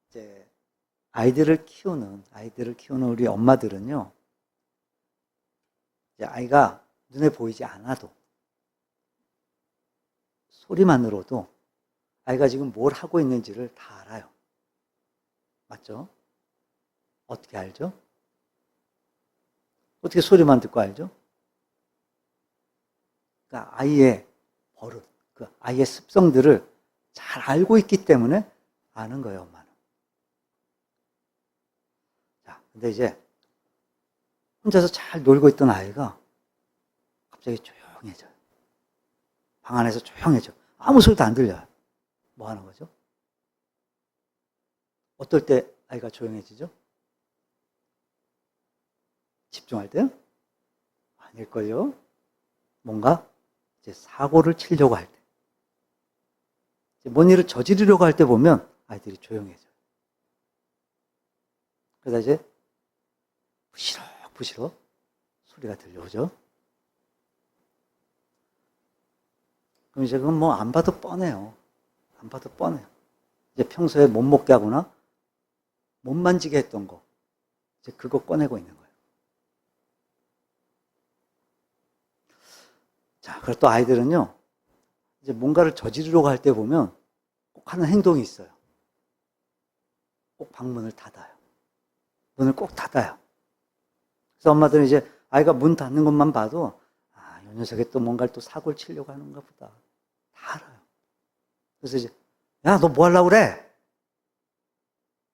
이제 아이들을 키우는 우리 엄마들은요, 이제 아이가 눈에 보이지 않아도 소리만으로도 아이가 지금 뭘 하고 있는지를 다 알아요. 맞죠? 어떻게 알죠? 어떻게 소리만 듣고 알죠? 그러니까 아이의 버릇, 그 아이의 습성들을 잘 알고 있기 때문에 아는 거예요, 엄마는. 자, 근데 이제 혼자서 잘 놀고 있던 아이가 갑자기 조용해져요. 방 안에서 조용해져. 아무 소리도 안 들려요. 뭐 하는 거죠? 어떨 때 아이가 조용해지죠? 집중할 때요? 아닐걸요? 뭔가 이제 사고를 치려고 할 때. 뭔 일을 저지르려고 할 때 보면 아이들이 조용해져요. 그러다 이제 부시럭 소리가 들려오죠? 그럼 이제 그건 뭐 안 봐도 뻔해요. 안 봐도 뻔해요. 이제 평소에 못 먹게 하거나 못 만지게 했던 거, 이제 그거 꺼내고 있는 거예요. 자, 그리고 또 아이들은요, 이제 뭔가를 저지르려고 할 때 보면 꼭 하는 행동이 있어요. 꼭 방문을 닫아요. 문을 꼭 닫아요. 그래서 엄마들은 이제 아이가 문 닫는 것만 봐도, 아, 이 녀석이 또 뭔가를 또 사고를 치려고 하는가 보다. 다 알아요. 그래서 이제, 야, 너 뭐 하려고 그래?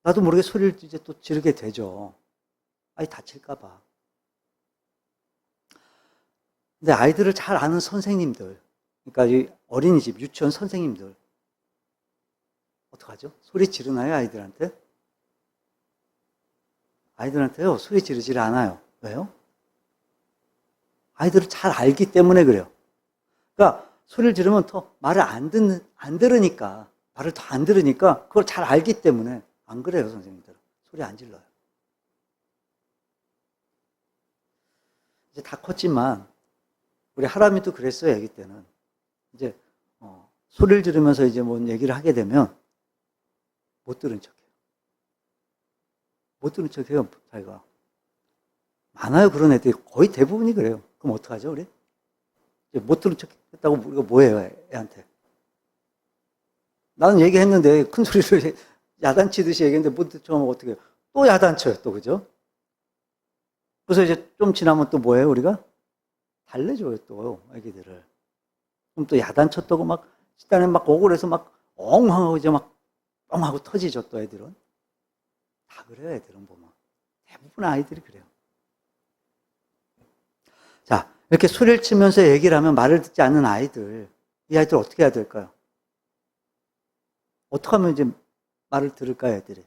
나도 모르게 소리를 이제 또 지르게 되죠. 아이 다칠까봐. 근데 아이들을 잘 아는 선생님들, 그러니까 이 어린이집, 유치원 선생님들, 어떡하죠? 소리 지르나요, 아이들한테? 아이들한테요, 소리 지르질 않아요. 왜요? 아이들을 잘 알기 때문에 그래요. 그러니까 소리를 지르면 더 말을 안 들으니까, 말을 더 안 들으니까 그걸 잘 알기 때문에 안 그래요, 선생님들은. 소리 안 질러요. 이제 다 컸지만, 우리 하람이도 그랬어요, 아기 때는. 이제, 소리를 지르면서 이제 뭔 얘기를 하게 되면, 못 들은 척해요. 못 들은 척해요, 자기가. 많아요, 그런 애들이. 거의 대부분이 그래요. 그럼 어떡하죠, 우리? 못 들은 척 했다고 우리가 뭐해요, 애한테? 나는 얘기했는데, 큰 소리를 야단치듯이 얘기했는데, 못 듣면 어떻게 해요? 또 야단쳐요, 또, 그죠? 그래서 이제 좀 지나면 또 뭐예요, 우리가? 달래줘요, 또, 애기들을. 그럼 또 야단쳤다고 막, 식단에 막 억울해서 막, 엉하고 이제 막, 뻥하고 터지죠, 또 애들은. 다 그래요, 애들은 보면. 대부분 아이들이 그래요. 자, 이렇게 소리를 치면서 얘기를 하면 말을 듣지 않는 아이들, 이 아이들 어떻게 해야 될까요? 어떻게 하면 이제 말을 들을까요, 애들이?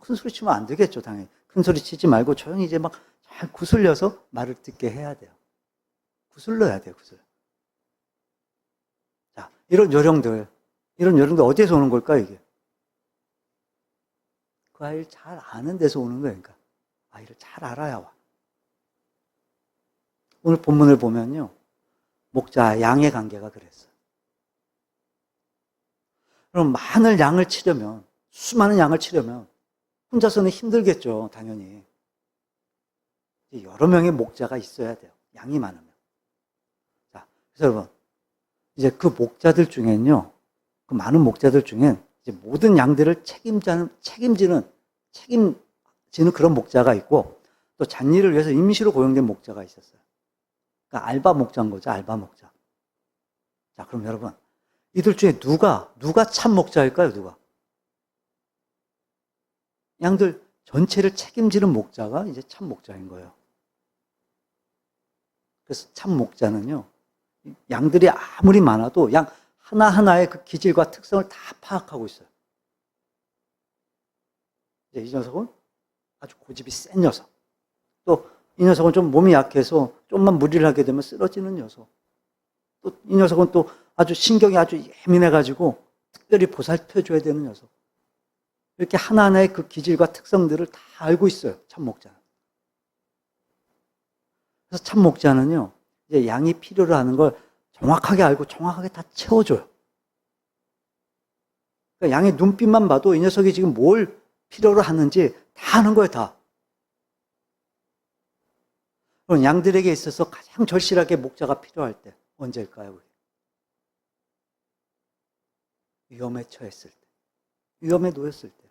큰 소리 치면 안 되겠죠, 당연히. 큰 소리 치지 말고 조용히 이제 막 잘 구슬려서 말을 듣게 해야 돼요. 구슬러야 돼요, 구슬. 자, 이런 요령들 어디에서 오는 걸까요, 이게? 그 아이를 잘 아는 데서 오는 거예요, 그러니까. 아이를 잘 알아야 와. 오늘 본문을 보면요, 목자, 양의 관계가 그랬어요. 그럼 많은 양을 치려면, 수많은 양을 치려면, 혼자서는 힘들겠죠, 당연히. 여러 명의 목자가 있어야 돼요. 양이 많으면. 자, 그래서 여러분, 이제 그 목자들 중엔요, 그 많은 목자들 중엔 이제 모든 양들을 책임지는 그런 목자가 있고, 또 잔일을 위해서 임시로 고용된 목자가 있었어요. 그러니까 알바 목자인 거죠, 알바 목자. 자, 그럼 여러분, 이들 중에 누가 참 목자일까요, 누가? 양들 전체를 책임지는 목자가 이제 참 목자인 거예요. 그래서 참 목자는요, 양들이 아무리 많아도 양 하나하나의 그 기질과 특성을 다 파악하고 있어요. 이제 이 녀석은 아주 고집이 센 녀석. 또 이 녀석은 좀 몸이 약해서 좀만 무리를 하게 되면 쓰러지는 녀석. 또 이 녀석은 또 아주 신경이 아주 예민해가지고 특별히 보살펴줘야 되는 녀석. 이렇게 하나하나의 그 기질과 특성들을 다 알고 있어요, 참 목자는. 그래서 참 목자는요, 이제 양이 필요로 하는 걸 정확하게 알고 정확하게 다 채워줘요. 그러니까 양의 눈빛만 봐도 이 녀석이 지금 뭘 필요로 하는지 다 아는 거예요, 다. 그럼 양들에게 있어서 가장 절실하게 목자가 필요할 때 언제일까요? 위험에 처했을 때, 위험에 놓였을 때.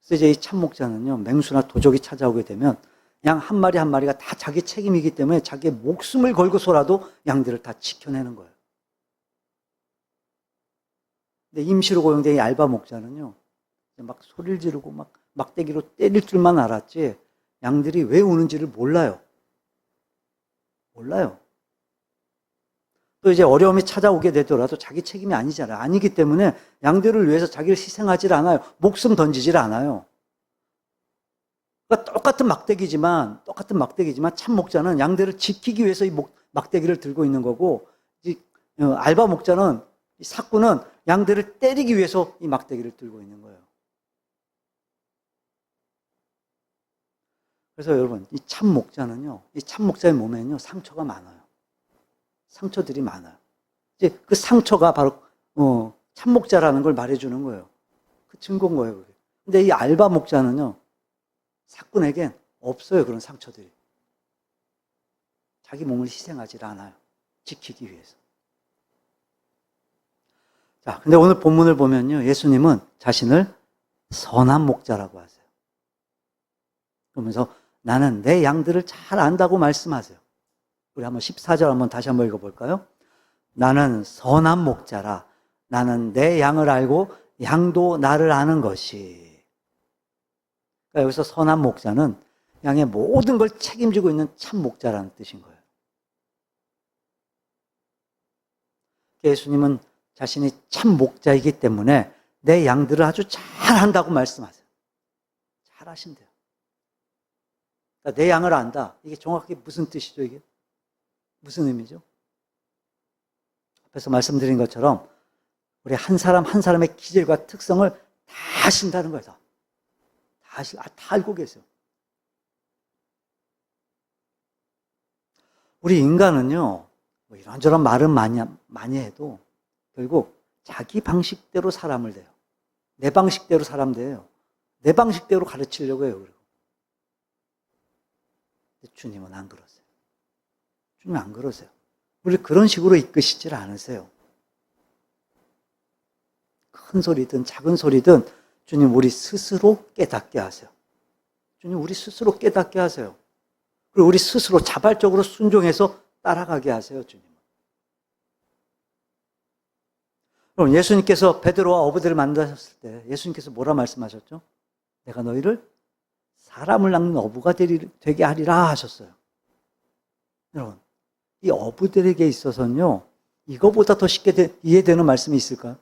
그래서 이제 이 참목자는요, 맹수나 도적이 찾아오게 되면 양 한 마리 한 마리가 다 자기 책임이기 때문에 자기의 목숨을 걸고서라도 양들을 다 지켜내는 거예요. 근데 임시로 고용된 이 알바 목자는요, 막 소리를 지르고 막 막대기로 때릴 줄만 알았지 양들이 왜 우는지를 몰라요. 몰라요. 또 이제 어려움이 찾아오게 되더라도 자기 책임이 아니잖아요. 아니기 때문에 양들을 위해서 자기를 희생하지 않아요. 목숨 던지질 않아요. 그러니까 똑같은 막대기지만 참 목자는 양들을 지키기 위해서 이 막대기를 들고 있는 거고, 이 알바 목자는, 이 사꾼은 양들을 때리기 위해서 이 막대기를 들고 있는 거예요. 그래서 여러분, 이 참 목자는요, 이 참 목자의 몸에는요, 상처가 많아요. 상처들이 많아요. 이제 그 상처가 바로 참 목자라는 걸 말해주는 거예요. 그 증거인 거예요, 그게. 근데 이 알바 목자는요, 사꾼에겐 없어요, 그런 상처들이. 자기 몸을 희생하지 않아요. 지키기 위해서. 자, 근데 오늘 본문을 보면요, 예수님은 자신을 선한 목자라고 하세요. 그러면서 나는 내 양들을 잘 안다고 말씀하세요. 우리 한번 14절 한번 다시 한번 읽어볼까요? 나는 선한 목자라. 나는 내 양을 알고 양도 나를 아는 것이. 그러니까 여기서 선한 목자는 양의 모든 걸 책임지고 있는 참 목자라는 뜻인 거예요. 예수님은 자신이 참 목자이기 때문에 내 양들을 아주 잘 안다고 말씀하세요. 잘 아신대요. 그러니까 내 양을 안다. 이게 정확하게 무슨 뜻이죠, 이게? 무슨 의미죠? 앞에서 말씀드린 것처럼 우리 한 사람 한 사람의 기질과 특성을 다 아신다는 거예요. 다 알고 계세요. 우리 인간은요, 뭐 이런저런 말은 많이 해도 결국 자기 방식대로 사람을 대요. 내 방식대로 사람 대요. 내 방식대로 가르치려고 해요. 그리고. 주님은 안 그러세요. 주님 안 그러세요. 우리 그런 식으로 이끄시질 않으세요. 큰 소리든 작은 소리든 주님 우리 스스로 깨닫게 하세요. 주님 우리 스스로 깨닫게 하세요. 그리고 우리 스스로 자발적으로 순종해서 따라가게 하세요. 주님. 그럼 예수님께서 베드로와 어부들을 만나셨을 때 예수님께서 뭐라 말씀하셨죠? 내가 너희를 사람을 낚는 어부가 되게 하리라 하셨어요. 여러분, 이 어부들에게 있어서는요, 이거보다 더 쉽게 이해되는 말씀이 있을까요?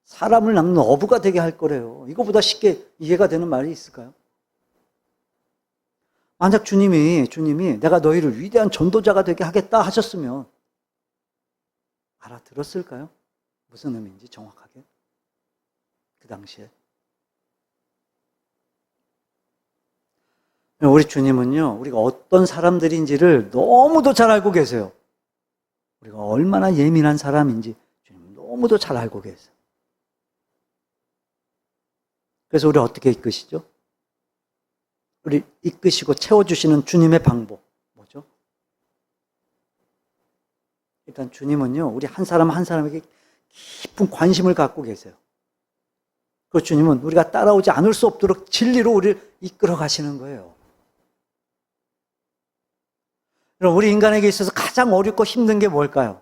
사람을 낚는 어부가 되게 할 거래요. 이거보다 쉽게 이해가 되는 말이 있을까요? 만약 주님이 내가 너희를 위대한 전도자가 되게 하겠다 하셨으면 알아들었을까요? 무슨 의미인지 정확하게. 그 당시에. 우리 주님은요, 우리가 어떤 사람들인지를 너무도 잘 알고 계세요. 우리가 얼마나 예민한 사람인지 주님은 너무도 잘 알고 계세요. 그래서 우리 어떻게 이끄시죠? 우리 이끄시고 채워주시는 주님의 방법 뭐죠? 일단 주님은요, 우리 한 사람 한 사람에게 깊은 관심을 갖고 계세요. 그 주님은 우리가 따라오지 않을 수 없도록 진리로 우리를 이끌어 가시는 거예요. 그럼 우리 인간에게 있어서 가장 어렵고 힘든 게 뭘까요?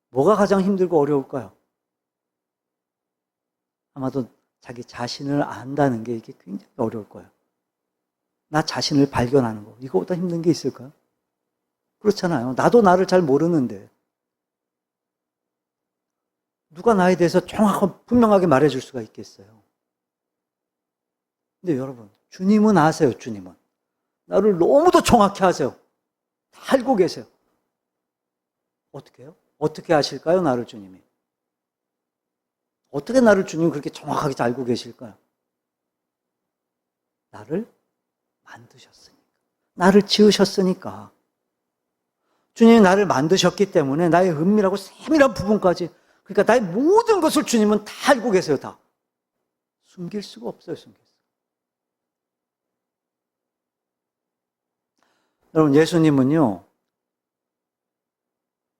뭐가 가장 힘들고 어려울까요? 아마도 자기 자신을 안다는 게 이게 굉장히 어려울 거예요. 나 자신을 발견하는 거. 이거보다 힘든 게 있을까요? 그렇잖아요. 나도 나를 잘 모르는데. 누가 나에 대해서 정확하고 분명하게 말해줄 수가 있겠어요. 근데 여러분, 주님은 아세요, 주님은. 나를 너무도 정확히 아세요. 다 알고 계세요. 어떻게 해요? 어떻게 아실까요, 나를 주님이? 어떻게 나를 주님이 그렇게 정확하게 알고 계실까요? 나를 만드셨으니까. 나를 지으셨으니까. 주님이 나를 만드셨기 때문에 나의 은밀하고 세밀한 부분까지 그러니까 나의 모든 것을 주님은 다 알고 계세요, 다. 숨길 수가 없어요, 숨길 수가. 여러분, 예수님은요,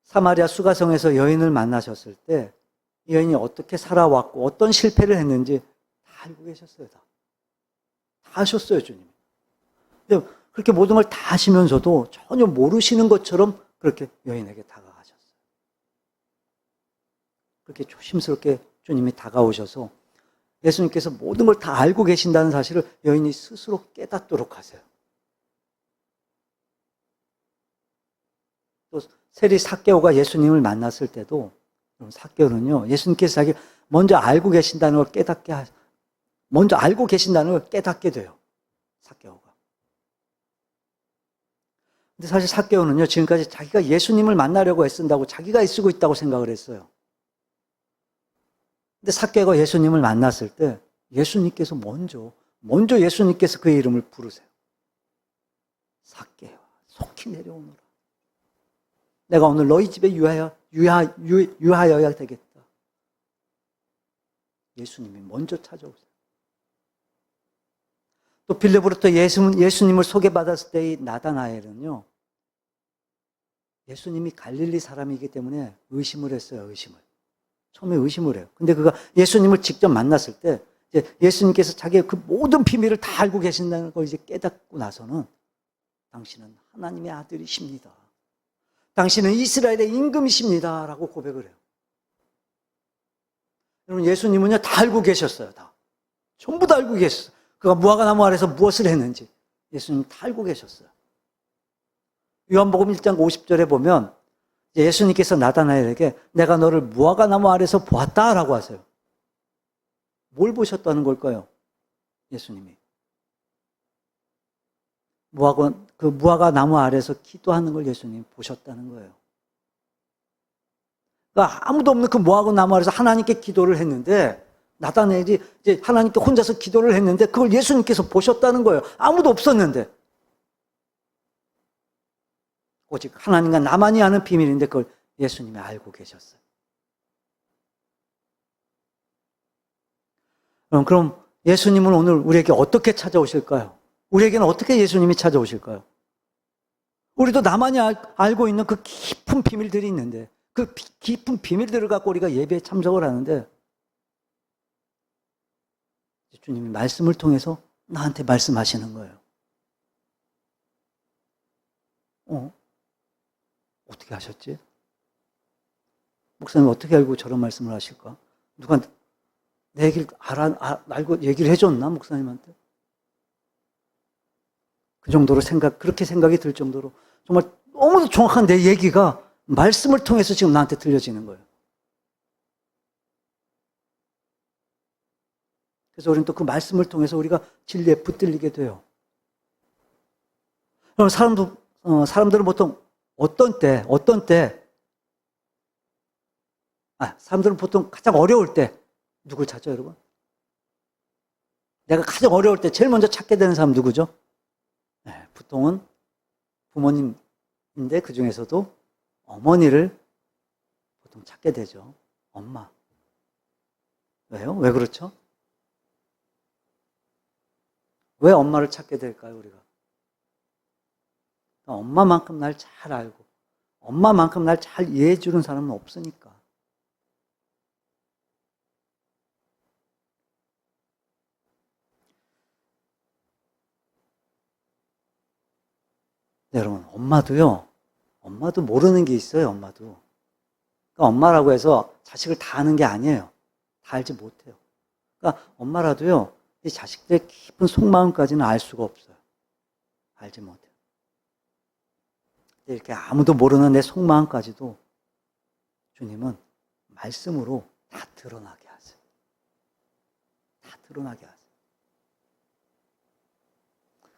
사마리아 수가성에서 여인을 만나셨을 때 여인이 어떻게 살아왔고 어떤 실패를 했는지 다 알고 계셨어요, 다. 다 아셨어요, 주님. 그렇게 모든 걸 다 아시면서도 전혀 모르시는 것처럼 그렇게 여인에게 다가가셨어요. 그렇게 조심스럽게 주님이 다가오셔서 예수님께서 모든 걸 다 알고 계신다는 사실을 여인이 스스로 깨닫도록 하세요. 또 세리 삭개오가 예수님을 만났을 때도 삭개오는요, 예수님께서 자기 먼저 알고 계신다는 걸 먼저 알고 계신다는 걸 깨닫게 돼요. 삭개오가. 근데 사실 삭개오는요, 지금까지 자기가 예수님을 만나려고 애쓴다고 자기가 애쓰고 있다고 생각을 했어요. 근데 삭개오가 예수님을 만났을 때 예수님께서 먼저 예수님께서 그의 이름을 부르세요. 삭개오아, 속히 내려오너라. 내가 오늘 너희 집에 유하여야 되겠다. 예수님이 먼저 찾아오세요. 또 빌립으로부터 예수님을 소개받았을 때의 나다나엘은요, 예수님이 갈릴리 사람이기 때문에 의심을 했어요, 의심을. 처음에 의심을 해요. 근데 그가 예수님을 직접 만났을 때 이제 예수님께서 자기의 그 모든 비밀을 다 알고 계신다는 걸 이제 깨닫고 나서는 당신은 하나님의 아들이십니다. 당신은 이스라엘의 임금이십니다. 라고 고백을 해요. 여러분, 예수님은요, 다 알고 계셨어요, 다. 전부 다 알고 계셨어요. 그가 무화과나무 아래서 무엇을 했는지 예수님 다 알고 계셨어요. 요한복음 1장 50절에 보면 예수님께서 나다나엘에게 내가 너를 무화과나무 아래서 보았다라고 하세요. 뭘 보셨다는 걸까요? 예수님이. 그 무화과나무 아래서 기도하는 걸 예수님이 보셨다는 거예요. 그러니까 아무도 없는 그 무화과나무 아래서 하나님께 기도를 했는데 나다나엘이 이제 하나님께 혼자서 기도를 했는데 그걸 예수님께서 보셨다는 거예요. 아무도 없었는데. 오직 하나님과 나만이 아는 비밀인데 그걸 예수님이 알고 계셨어요. 그럼 예수님은 오늘 우리에게 어떻게 찾아오실까요? 우리에게는 어떻게 예수님이 찾아오실까요? 우리도 나만이 알고 있는 그 깊은 비밀들이 있는데 그 깊은 비밀들을 갖고 우리가 예배에 참석을 하는데 주님이 말씀을 통해서 나한테 말씀하시는 거예요. 어떻게 하셨지? 목사님 어떻게 알고 저런 말씀을 하실까? 누가 내 얘기를 알고 얘기를 해줬나? 목사님한테? 그 정도로 그렇게 생각이 들 정도로 정말 너무도 정확한 내 얘기가 말씀을 통해서 지금 나한테 들려지는 거예요. 그래서 우리는 또 그 말씀을 통해서 우리가 진리에 붙들리게 돼요. 그럼 사람들은 보통 사람들은 보통 가장 어려울 때 누굴 찾죠, 여러분? 내가 가장 어려울 때 제일 먼저 찾게 되는 사람 누구죠? 네, 보통은 부모님인데 그 중에서도 어머니를 보통 찾게 되죠. 엄마. 왜요? 왜 그렇죠? 왜 엄마를 찾게 될까요, 우리가? 엄마만큼 날 잘 알고 엄마만큼 날 잘 이해해 주는 사람은 없으니까. 네, 여러분, 엄마도 모르는 게 있어요, 엄마도. 그러니까 엄마라고 해서 자식을 다 아는 게 아니에요. 다 알지 못해요. 그러니까 엄마라도요, 이 자식들의 깊은 속마음까지는 알 수가 없어요. 알지 못해요. 이렇게 아무도 모르는 내 속마음까지도 주님은 말씀으로 다 드러나게 하세요. 다 드러나게 하세요.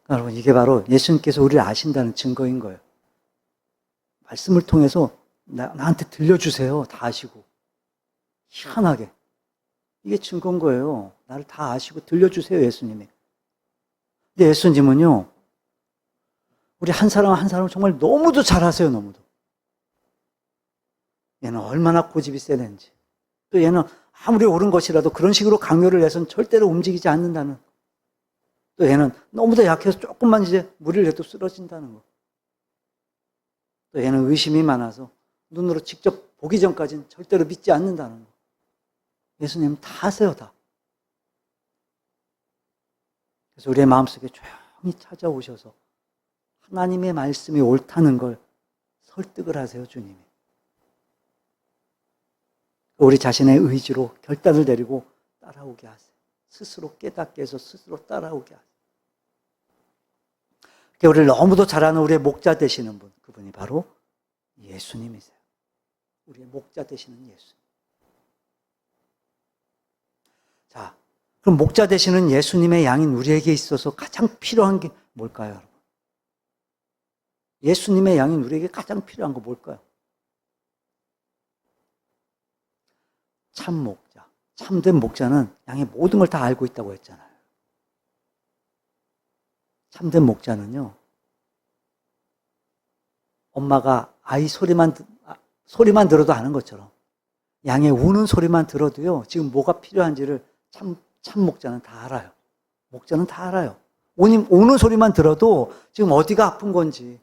그러니까 여러분, 이게 바로 예수님께서 우리를 아신다는 증거인 거예요. 말씀을 통해서 나한테 들려주세요. 다 아시고. 희한하게. 이게 증거인 거예요. 나를 다 아시고 들려주세요, 예수님이. 근데 예수님은요, 우리 한 사람 한 사람 정말 너무도 잘 아세요, 너무도. 얘는 얼마나 고집이 세는지, 또 얘는 아무리 옳은 것이라도 그런 식으로 강요를 해서는 절대로 움직이지 않는다는. 또 얘는 너무도 약해서 조금만 이제 무리를 해도 쓰러진다는 거. 또 얘는 의심이 많아서 눈으로 직접 보기 전까지는 절대로 믿지 않는다는 거. 예수님은 다 아세요, 다. 그래서 우리의 마음속에 조용히 찾아오셔서 하나님의 말씀이 옳다는 걸 설득을 하세요, 주님이. 우리 자신의 의지로 결단을 내리고 따라오게 하세요. 스스로 깨닫게 해서 스스로 따라오게 하세요. 우리를 너무도 잘 아는 우리의 목자 되시는 분, 그분이 바로 예수님이세요. 우리의 목자 되시는 예수님. 자, 그럼 목자 되시는 예수님의 양인 우리에게 있어서 가장 필요한 게 뭘까요, 여러분? 예수님의 양인 우리에게 가장 필요한 거 뭘까요? 참 목자. 참된 목자는 양의 모든 걸 다 알고 있다고 했잖아요. 참된 목자는요, 엄마가 아이 소리만 들어도 아는 것처럼 양의 우는 소리만 들어도요, 지금 뭐가 필요한지를 참 목자는 다 알아요. 목자는 다 알아요. 우는 소리만 들어도 지금 어디가 아픈 건지,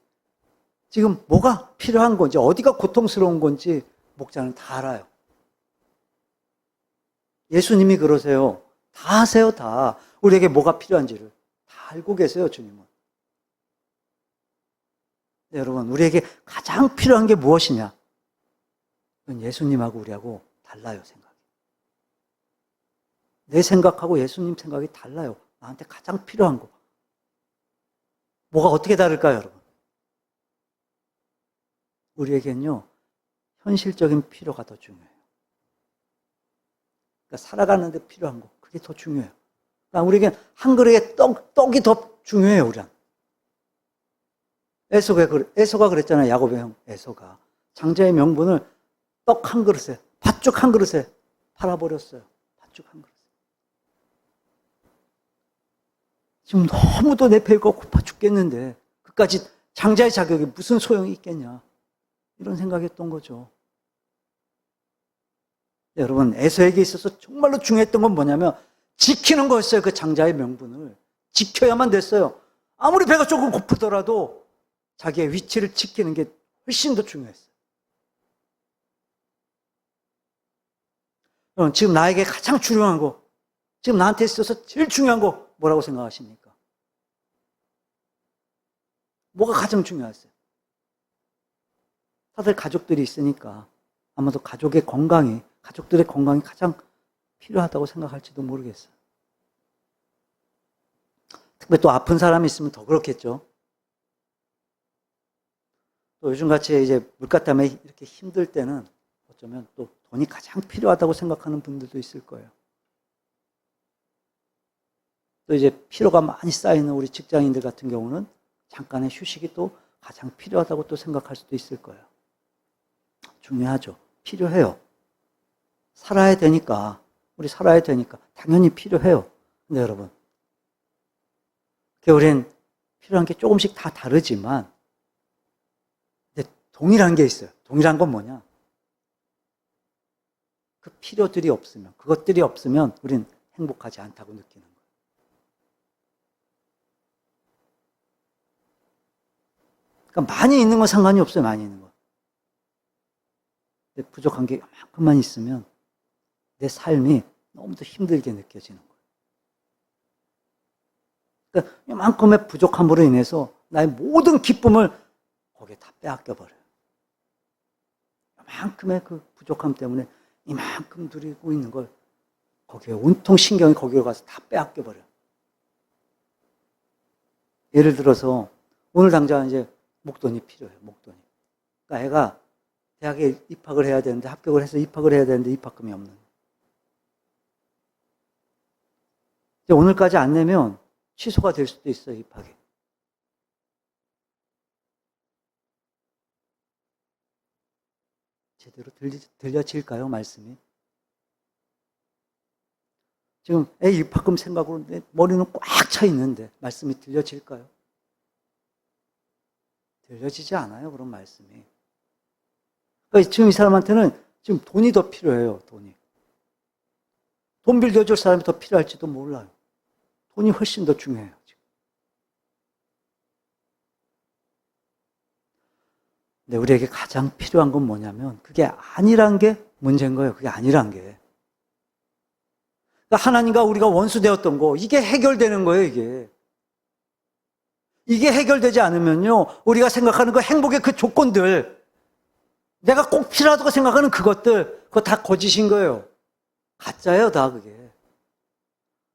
지금 뭐가 필요한 건지, 어디가 고통스러운 건지 목자는 다 알아요. 예수님이 그러세요. 다 아세요, 다. 우리에게 뭐가 필요한지를 다 알고 계세요, 주님은. 네, 여러분, 우리에게 가장 필요한 게 무엇이냐? 그건 예수님하고 우리하고 달라요, 생각이. 내 생각하고 예수님 생각이 달라요. 나한테 가장 필요한 거. 뭐가 어떻게 다를까요, 여러분? 우리에겐요, 현실적인 필요가 더 중요해요. 그러니까 살아가는 데 필요한 거, 그게 더 중요해요. 그러니까 우리에겐 한 그릇의 떡이 더 중요해요, 우리는. 에서가 그랬잖아요, 야곱의 형 에서가. 장자의 명분을 떡 한 그릇에, 팥죽 한 그릇에 팔아버렸어요. 팥죽 한 그릇에. 지금 너무도 내 배가 고파 죽겠는데 그까지 장자의 자격이 무슨 소용이 있겠냐, 이런 생각했던 거죠. 네, 여러분, 에서에게 있어서 정말로 중요했던 건 뭐냐면 지키는 거였어요. 그 장자의 명분을 지켜야만 됐어요. 아무리 배가 조금 고프더라도 자기의 위치를 지키는 게 훨씬 더 중요했어요. 지금 나에게 가장 중요한 거, 지금 나한테 있어서 제일 중요한 거 뭐라고 생각하십니까? 뭐가 가장 중요했어요? 다들 가족들이 있으니까 아마도 가족들의 건강이 가장 필요하다고 생각할지도 모르겠어요. 특별히 또 아픈 사람이 있으면 더 그렇겠죠. 또 요즘같이 이제 물가 때문에 이렇게 힘들 때는 어쩌면 또 돈이 가장 필요하다고 생각하는 분들도 있을 거예요. 또 이제 피로가 많이 쌓이는 우리 직장인들 같은 경우는 잠깐의 휴식이 또 가장 필요하다고 또 생각할 수도 있을 거예요. 중요하죠. 필요해요. 살아야 되니까, 우리 살아야 되니까 당연히 필요해요. 근데 여러분, 우리는 필요한 게 조금씩 다 다르지만 근데 동일한 게 있어요. 동일한 건 뭐냐? 그 필요들이 없으면, 그것들이 없으면 우린 행복하지 않다고 느끼는 거예요. 그러니까 많이 있는 건 상관이 없어요. 많이 있는 건. 근데 부족한 게 이만큼만 있으면 내 삶이 너무도 힘들게 느껴지는 거예요. 그러니까 이만큼의 부족함으로 인해서 나의 모든 기쁨을 거기에 다 빼앗겨버려요. 이만큼의 그 부족함 때문에 이만큼 누리고 있는 걸 거기에 온통 신경이 거기로 가서 다 빼앗겨버려요. 예를 들어서 오늘 당장 이제 목돈이 필요해요. 목돈이. 그러니까 애가 대학에 입학을 해야 되는데, 합격을 해서 입학을 해야 되는데 입학금이 없는 거예요. 오늘까지 안 내면 취소가 될 수도 있어요, 입학이. 제대로 들려질까요, 말씀이? 지금 애 입학금 생각으로 내 머리는 꽉 차 있는데 말씀이 들려질까요? 들려지지 않아요, 그런 말씀이. 그러니까 지금 이 사람한테는 지금 돈이 더 필요해요, 돈이. 돈 빌려줄 사람이 더 필요할지도 몰라요. 돈이 훨씬 더 중요해요. 지금. 근데 우리에게 가장 필요한 건 뭐냐면 그게 아니란 게 문제인 거예요. 그게 아니란 게. 그러니까 하나님과 우리가 원수되었던 거 이게 해결되는 거예요. 이게 해결되지 않으면요. 우리가 생각하는 그 행복의 그 조건들 내가 꼭 필요하다고 생각하는 그것들 그거 다 거짓인 거예요. 가짜예요. 다 그게.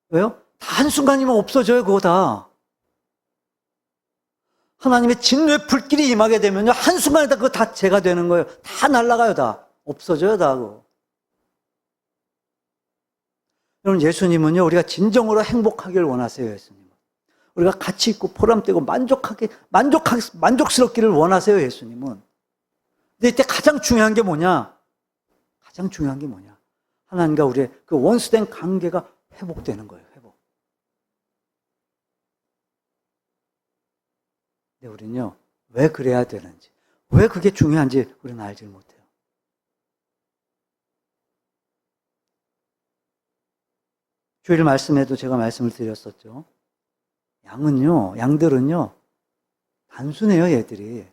왜요? 다 한순간이면 없어져요. 그거 다. 하나님의 진노의 불길이 임하게 되면요. 한순간에 다 그거 다 죄가 되는 거예요. 다 날아가요. 다. 없어져요. 다 그거. 여러분 예수님은요. 우리가 진정으로 행복하길 원하세요. 예수님은. 우리가 가치 있고 보람되고 만족스럽기를 원하세요. 예수님은. 근데 이때 가장 중요한 게 뭐냐? 가장 중요한 게 뭐냐? 하나님과 우리의 그 원수된 관계가 회복되는 거예요. 회복. 근데 우리는요. 왜 그래야 되는지, 왜 그게 중요한지 우리는 알지 못해요. 주일 말씀에도 제가 말씀을 드렸었죠. 양들은요, 단순해요, 얘들이.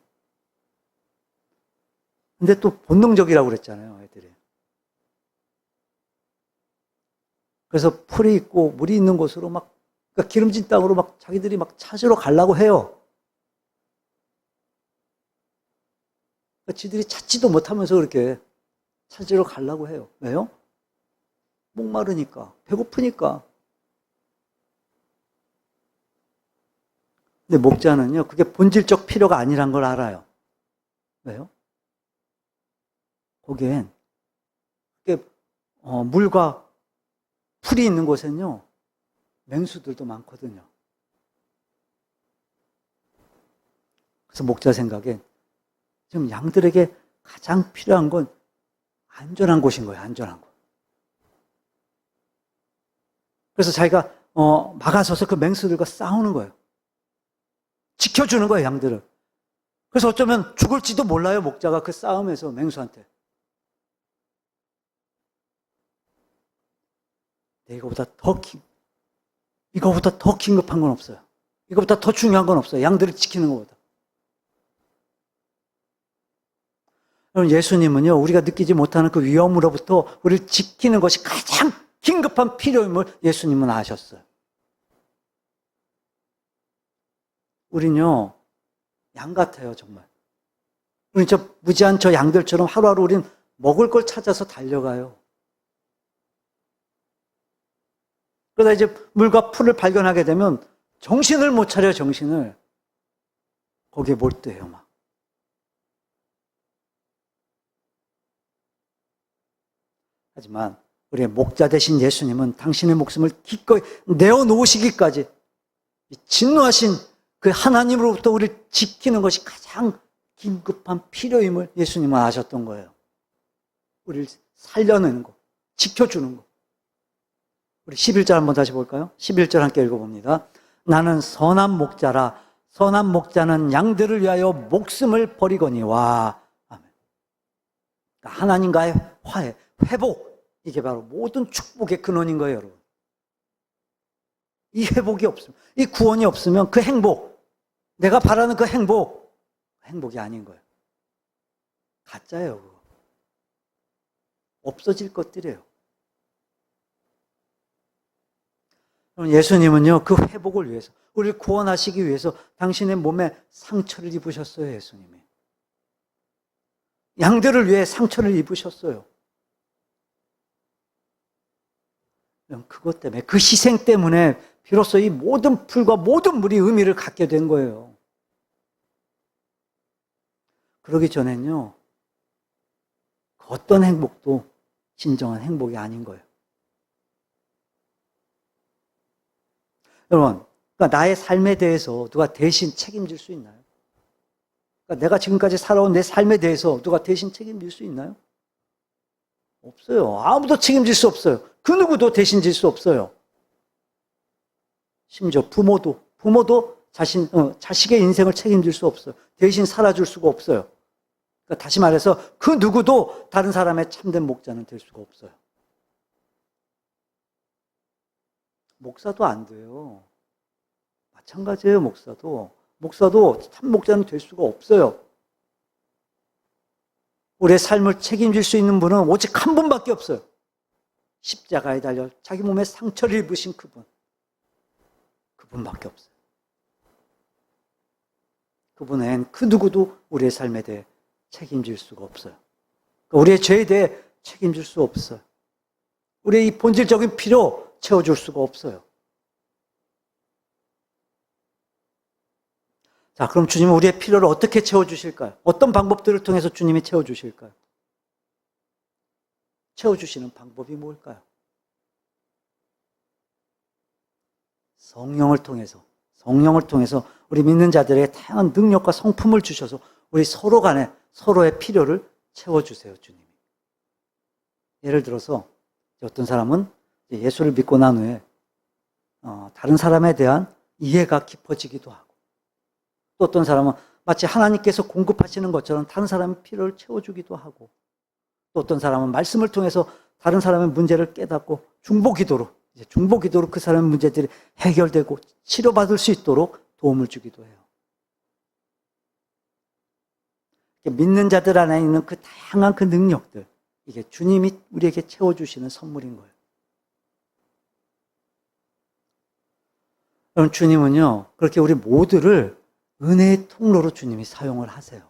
근데 또 본능적이라고 그랬잖아요, 애들이. 그래서 풀이 있고 물이 있는 곳으로 그러니까 기름진 땅으로 자기들이 찾으러 가려고 해요. 그러니까 지들이 찾지도 못하면서 그렇게 찾으러 가려고 해요. 왜요? 목마르니까, 배고프니까. 근데 목자는요, 그게 본질적 필요가 아니란 걸 알아요. 왜요? 거기엔, 물과 풀이 있는 곳엔요, 맹수들도 많거든요. 그래서 목자 생각엔 지금 양들에게 가장 필요한 건 안전한 곳인 거예요, 안전한 곳. 그래서 자기가 막아서서 그 맹수들과 싸우는 거예요. 지켜주는 거예요, 양들을. 그래서 어쩌면 죽을지도 몰라요, 목자가 그 싸움에서 맹수한테. 이거보다 더 긴급한 건 없어요. 이거보다 더 중요한 건 없어요. 양들을 지키는 것보다. 여러분, 예수님은요, 우리가 느끼지 못하는 그 위험으로부터 우리를 지키는 것이 가장 긴급한 필요임을 예수님은 아셨어요. 우린요, 양 같아요, 정말. 우린 무지한 저 양들처럼 하루하루 우린 먹을 걸 찾아서 달려가요. 그러다 이제 물과 풀을 발견하게 되면 정신을 못 차려요, 정신을. 거기에 몰두해요, 막. 하지만 우리의 목자 되신 예수님은 당신의 목숨을 기꺼이 내어놓으시기까지 진노하신 그 하나님으로부터 우리를 지키는 것이 가장 긴급한 필요임을 예수님은 아셨던 거예요. 우리를 살려내는 거, 지켜주는 거. 우리 11절 한번 다시 볼까요? 11절 함께 읽어봅니다. 나는 선한 목자라. 선한 목자는 양들을 위하여 목숨을 버리거니와. 아멘. 하나님과의 화해, 회복. 이게 바로 모든 축복의 근원인 거예요, 여러분. 이 회복이 없으면, 이 구원이 없으면 그 행복, 내가 바라는 그 행복이 아닌 거예요. 가짜예요, 그거. 없어질 것들이에요. 예수님은요, 그 회복을 위해서, 우리를 구원하시기 위해서 당신의 몸에 상처를 입으셨어요, 예수님이. 양들을 위해 상처를 입으셨어요. 그것 때문에, 그 희생 때문에 비로소 이 모든 풀과 모든 물이 의미를 갖게 된 거예요. 그러기 전엔요, 어떤 행복도 진정한 행복이 아닌 거예요. 여러분, 그러니까 나의 삶에 대해서 누가 대신 책임질 수 있나요? 그러니까 내가 지금까지 살아온 내 삶에 대해서 누가 대신 책임질 수 있나요? 없어요. 아무도 책임질 수 없어요. 그 누구도 대신 질 수 없어요. 심지어 부모도 자식의 인생을 책임질 수 없어요. 대신 살아줄 수가 없어요. 그러니까 다시 말해서 그 누구도 다른 사람의 참된 목자는 될 수가 없어요. 목사도 안 돼요. 마찬가지예요, 목사도. 목사도 참 목자는 될 수가 없어요. 우리의 삶을 책임질 수 있는 분은 오직 한 분밖에 없어요. 십자가에 달려 자기 몸에 상처를 입으신 그분. 그분밖에 없어요. 그분 외엔 그 누구도 우리의 삶에 대해 책임질 수가 없어요. 우리의 죄에 대해 책임질 수 없어요. 우리의 이 본질적인 필요 채워줄 수가 없어요. 자, 그럼 주님은 우리의 필요를 어떻게 채워주실까요? 어떤 방법들을 통해서 주님이 채워주실까요? 채워주시는 방법이 뭘까요? 성령을 통해서 우리 믿는 자들에게 다양한 능력과 성품을 주셔서 우리 서로 간에 서로의 필요를 채워주세요, 주님이. 예를 들어서 어떤 사람은 예수를 믿고 난 후에 다른 사람에 대한 이해가 깊어지기도 하고, 또 어떤 사람은 마치 하나님께서 공급하시는 것처럼 다른 사람의 필요를 채워주기도 하고, 또 어떤 사람은 말씀을 통해서 다른 사람의 문제를 깨닫고 중보기도로 그 사람의 문제들이 해결되고 치료받을 수 있도록 도움을 주기도 해요. 믿는 자들 안에 있는 그 다양한 그 능력들, 이게 주님이 우리에게 채워주시는 선물인 거예요. 그럼 주님은요, 그렇게 우리 모두를 은혜의 통로로 주님이 사용을 하세요.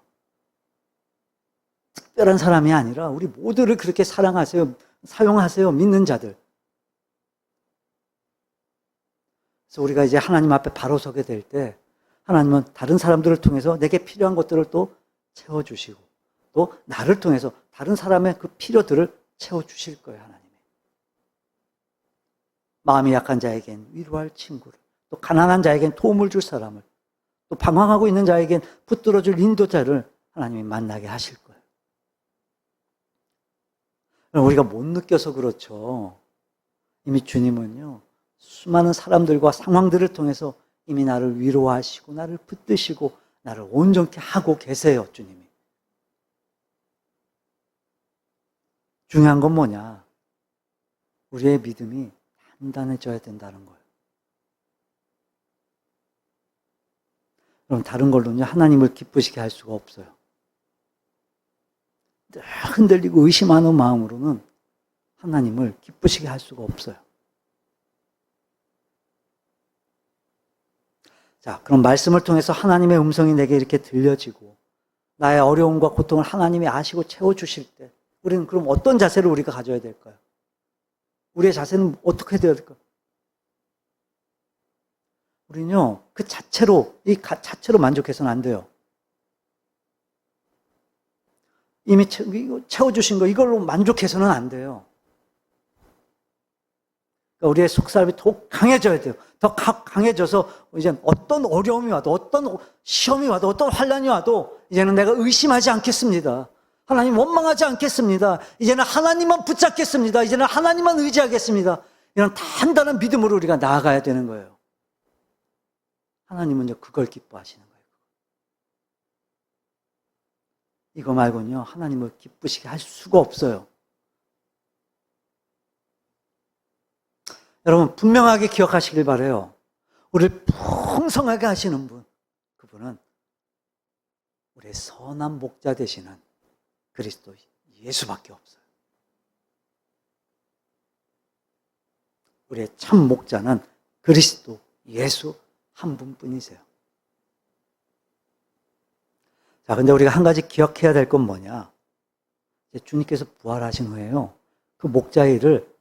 특별한 사람이 아니라 우리 모두를 그렇게 사랑하세요. 사용하세요. 믿는 자들. 그래서 우리가 이제 하나님 앞에 바로 서게 될 때 하나님은 다른 사람들을 통해서 내게 필요한 것들을 또 채워주시고, 또 나를 통해서 다른 사람의 그 필요들을 채워주실 거예요, 하나님이. 마음이 약한 자에겐 위로할 친구를, 또 가난한 자에겐 도움을 줄 사람을, 또 방황하고 있는 자에겐 붙들어줄 인도자를 하나님이 만나게 하실 거예요. 우리가 못 느껴서 그렇죠. 이미 주님은요, 수많은 사람들과 상황들을 통해서 이미 나를 위로하시고 나를 붙드시고 나를 온전케 하고 계세요, 주님이. 중요한 건 뭐냐? 우리의 믿음이 단단해져야 된다는 거예요. 그럼 다른 걸로는요, 하나님을 기쁘시게 할 수가 없어요. 늘 흔들리고 의심하는 마음으로는 하나님을 기쁘시게 할 수가 없어요. 자, 그럼 말씀을 통해서 하나님의 음성이 내게 이렇게 들려지고 나의 어려움과 고통을 하나님이 아시고 채워주실 때 우리는 그럼 어떤 자세를 우리가 가져야 될까요? 우리의 자세는 어떻게 되어야 될까요? 우리는요, 그 자체로, 자체로 만족해서는 안 돼요. 이미 채워주신 거, 이걸로 만족해서는 안 돼요. 그러니까 우리의 속사람이 더 강해져야 돼요. 더 강해져서 이제 어떤 어려움이 와도, 어떤 시험이 와도, 어떤 환난이 와도 이제는 내가 의심하지 않겠습니다. 하나님 원망하지 않겠습니다. 이제는 하나님만 붙잡겠습니다. 이제는 하나님만 의지하겠습니다. 이런 단단한 믿음으로 우리가 나아가야 되는 거예요. 하나님은요, 그걸 기뻐하시는 거예요. 이거 말고는요, 하나님을 기쁘시게 할 수가 없어요. 여러분, 분명하게 기억하시길 바라요. 우리를 풍성하게 하시는 분, 그분은 우리의 선한 목자 되시는 그리스도 예수밖에 없어요. 우리의 참 목자는 그리스도 예수 한 분뿐이세요. 자, 근데 우리가 한 가지 기억해야 될 건 뭐냐? 주님께서 부활하신 후에요, 그 목자의 일을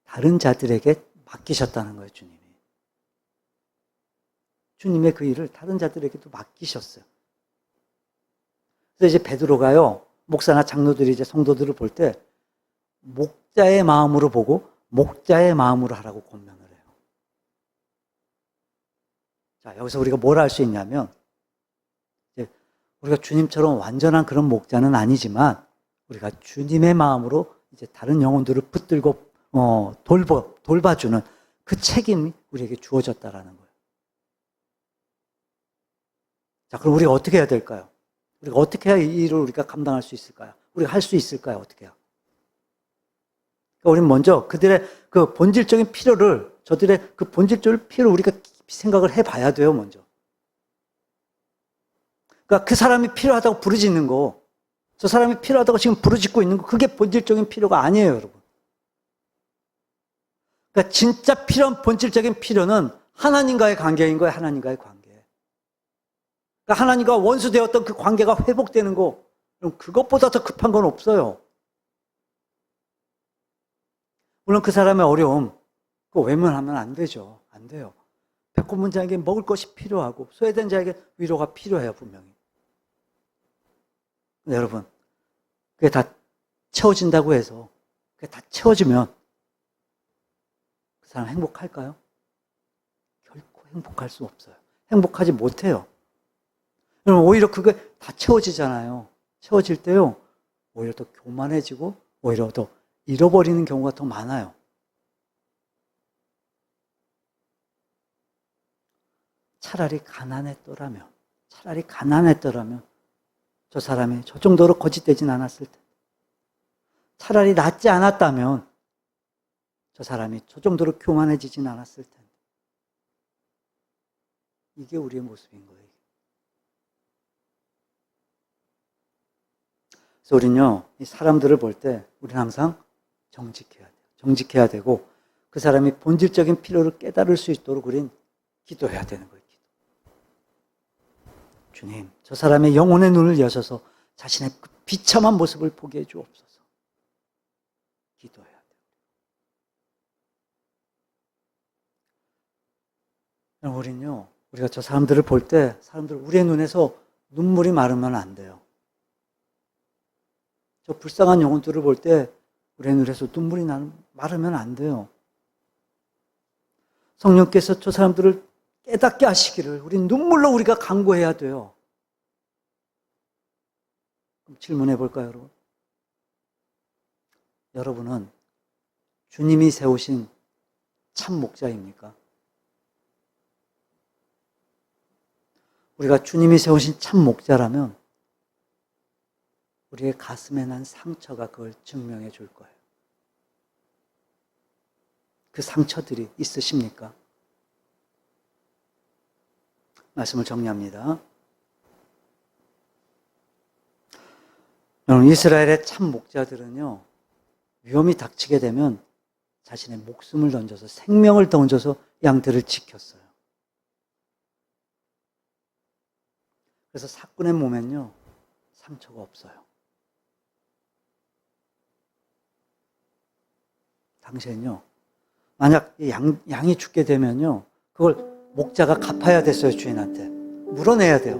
다른 자들에게 맡기셨다는 거예요, 주님이. 주님의 그 일을 다른 자들에게도 맡기셨어요. 그래서 이제 베드로가요, 목사나 장로들이 이제 성도들을 볼 때 목자의 마음으로 보고 목자의 마음으로 하라고 권면을 해요. 자, 여기서 우리가 뭘 알 수 있냐면, 우리가 주님처럼 완전한 그런 목자는 아니지만 우리가 주님의 마음으로 이제 다른 영혼들을 붙들고 돌봐주는 그 책임이 우리에게 주어졌다라는 거예요. 자, 그럼 우리가 어떻게 해야 될까요? 우리가 어떻게 해야 이 일을 우리가 감당할 수 있을까요? 우리가 할 수 있을까요? 어떻게 해요? 그러니까 우리는 먼저 그들의 그 본질적인 필요를 저들의 그 본질적인 필요를 우리가 깊이 생각을 해봐야 돼요, 먼저. 그러니까 그 사람이 필요하다고 부르짖는 거, 저 사람이 필요하다고 지금 부르짖고 있는 거, 그게 본질적인 필요가 아니에요, 여러분. 그러니까 진짜 필요한 본질적인 필요는 하나님과의 관계인 거예요, 하나님과의 관계. 그러니까 하나님과 원수되었던 그 관계가 회복되는 거, 그것보다 더 급한 건 없어요. 물론 그 사람의 어려움, 그거 외면하면 안 되죠. 안 돼요. 배고픈 자에게 먹을 것이 필요하고 소외된 자에게 위로가 필요해요, 분명히. 근데 여러분, 그게 다 채워진다고 해서 그게 다 채워지면 그 사람 행복할까요? 결코 행복할 수 없어요. 행복하지 못해요. 여러분, 오히려 그게 다 채워지잖아요. 채워질 때요, 오히려 더 교만해지고 오히려 더 잃어버리는 경우가 더 많아요. 차라리 가난했더라면 저 사람이 저 정도로 거짓되진 않았을 텐데, 차라리 낫지 않았다면 저 사람이 저 정도로 교만해지진 않았을 텐데. 이게 우리의 모습인 거예요. 그래서 우리는요, 이 사람들을 볼 때 우리는 항상 정직해야 돼요. 정직해야 되고 그 사람이 본질적인 필요를 깨달을 수 있도록 우린 기도해야 되는 거예요. 주님, 저 사람의 영혼의 눈을 여셔서 자신의 그 비참한 모습을 보게 해 주옵소서. 기도해야 돼요. 우리는요, 우리가 저 사람들을 볼 때 사람들 우리의 눈에서 눈물이 마르면 안 돼요. 저 불쌍한 영혼들을 볼 때 우리의 눈에서 눈물이 마르면 안 돼요. 성령께서 저 사람들을 깨닫게 하시기를 우리 눈물로 우리가 간구해야 돼요. 그럼 질문해 볼까요, 여러분? 여러분은 주님이 세우신 참 목자입니까? 우리가 주님이 세우신 참 목자라면 우리의 가슴에 난 상처가 그걸 증명해 줄 거예요. 그 상처들이 있으십니까? 말씀을 정리합니다. 여러분, 이스라엘의 참 목자들은요, 위험이 닥치게 되면 자신의 목숨을 던져서, 생명을 던져서 양들을 지켰어요. 그래서 사꾼의 몸엔요, 상처가 없어요. 당시엔요, 만약 양이 죽게 되면요, 그걸 목자가 갚아야 됐어요, 주인한테. 물어내야 돼요.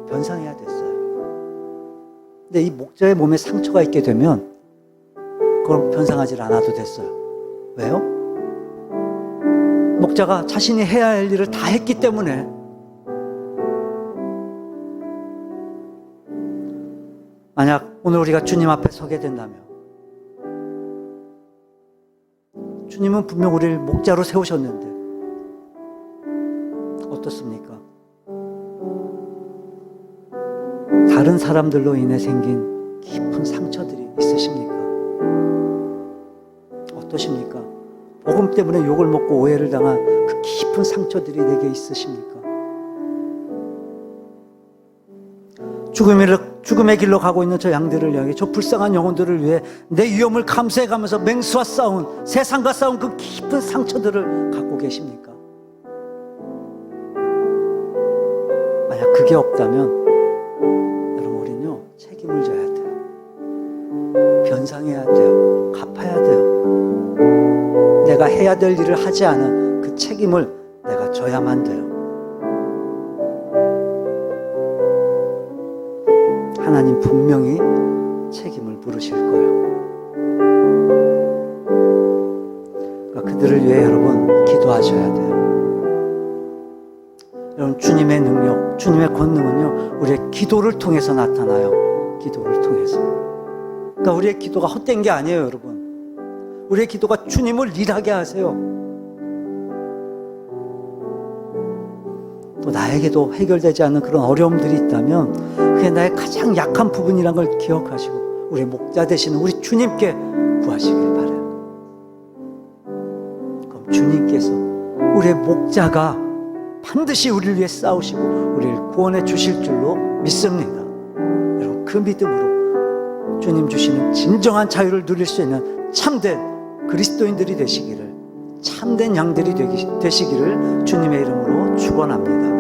변상해야 됐어요. 근데 이 목자의 몸에 상처가 있게 되면 그걸 변상하지 않아도 됐어요. 왜요? 목자가 자신이 해야 할 일을 다 했기 때문에. 만약 오늘 우리가 주님 앞에 서게 된다면 주님은 분명 우리를 목자로 세우셨는데 어떻습니까? 다른 사람들로 인해 생긴 깊은 상처들이 있으십니까? 어떠십니까? 복음 때문에 욕을 먹고 오해를 당한 그 깊은 상처들이 내게 있으십니까? 죽음의 길로 가고 있는 저 양들을 향해, 저 불쌍한 영혼들을 위해 내 위험을 감수해가면서 맹수와 싸운, 세상과 싸운 그 깊은 상처들을 갖고 계십니까? 만약 그게 없다면 여러분, 우리는요, 책임을 져야 돼요. 변상해야 돼요. 갚아야 돼요. 내가 해야 될 일을 하지 않은 그 책임을 내가 져야만 돼요. 하나님 분명히 책임을 물으실 거예요. 그러니까 그들을 위해 여러분 기도하셔야 돼요. 여러분, 주님의 능력, 주님의 권능은요, 우리의 기도를 통해서 나타나요. 기도를 통해서. 그러니까 우리의 기도가 헛된 게 아니에요, 여러분. 우리의 기도가 주님을 일하게 하세요. 또 나에게도 해결되지 않는 그런 어려움들이 있다면 그게 나의 가장 약한 부분이란 걸 기억하시고 우리 목자 되시는 우리 주님께 구하시길 바라요. 그럼 주님 주님께서 우리의 목자가 반드시 우리를 위해 싸우시고 우리를 구원해 주실 줄로 믿습니다. 여러분, 그 믿음으로 주님 주시는 진정한 자유를 누릴 수 있는 참된 그리스도인들이 되시기를, 참된 양들이 되시기를 주님의 이름으로 축원합니다.